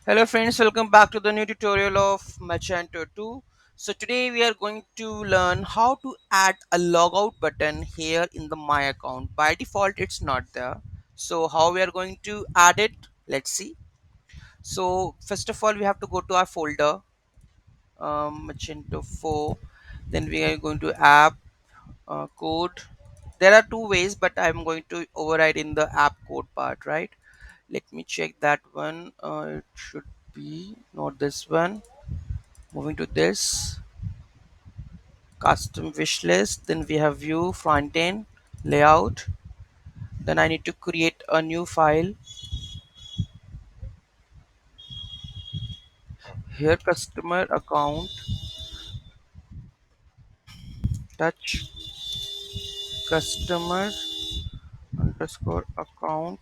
Hello friends, welcome back to the new tutorial of Magento 2. So today we are going to learn how to add a logout button here in the My account. By default it's not there. So how we are going to add it? Let's see. So first of all we have to go to our folder Magento 4. Then we are going to app code. There are two ways but I'm going to override in the app code part, right? Let me check that one. It should be not this one. Moving to this custom wish list, then we have view, front end, layout. Then I need to create a new file. Here customer account touch customer underscore account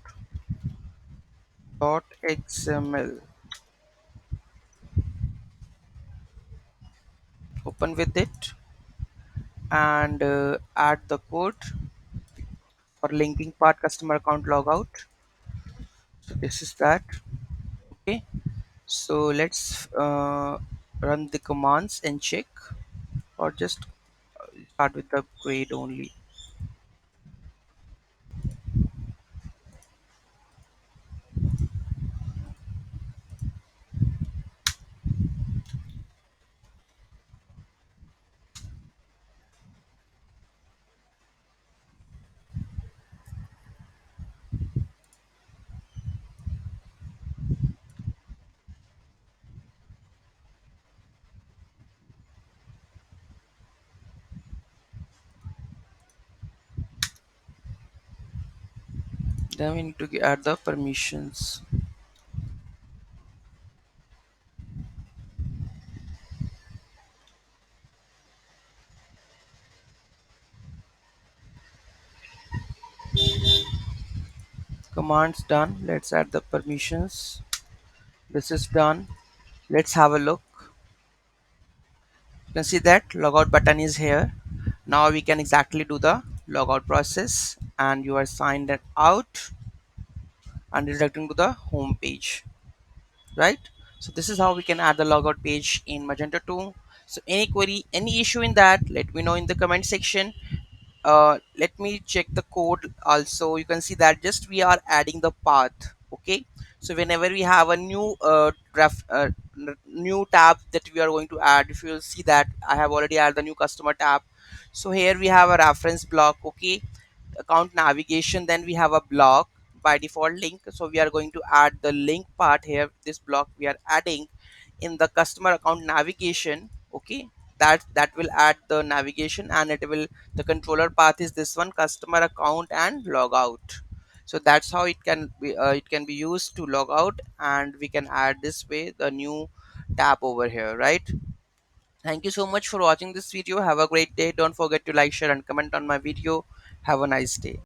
dot xml. Open with it and add the code for linking part customer account logout. So this is that. Okay. So let's run the commands and check, or just start with the grade only. Then we need to add the permissions. Commands done. Let's add the permissions. This is done. Let's have a look. You can see that logout button is here. Now we can exactly do the logout process, and you are signed out and redirecting to the home page, right? So this is how we can add the logout page in Magento 2. So any query, any issue in that, let me know in the comment section. Let me check the code also. You can see that just we are adding the path. Okay, so whenever we have a new new tab that we are going to add, if you will see that I have already added the new customer tab. So here we have a reference block. Okay, account navigation, then we have a block by default link. So we are going to add the link part here. This block we are adding in the customer account navigation. Okay, that will add the navigation, and it will, the controller path is this one, customer account and logout. So that's how it can be used to log out, and we can add this way the new tab over here, right? Thank you so much for watching this video. Have a great day. Don't forget to like, share and comment on my video. Have a nice day.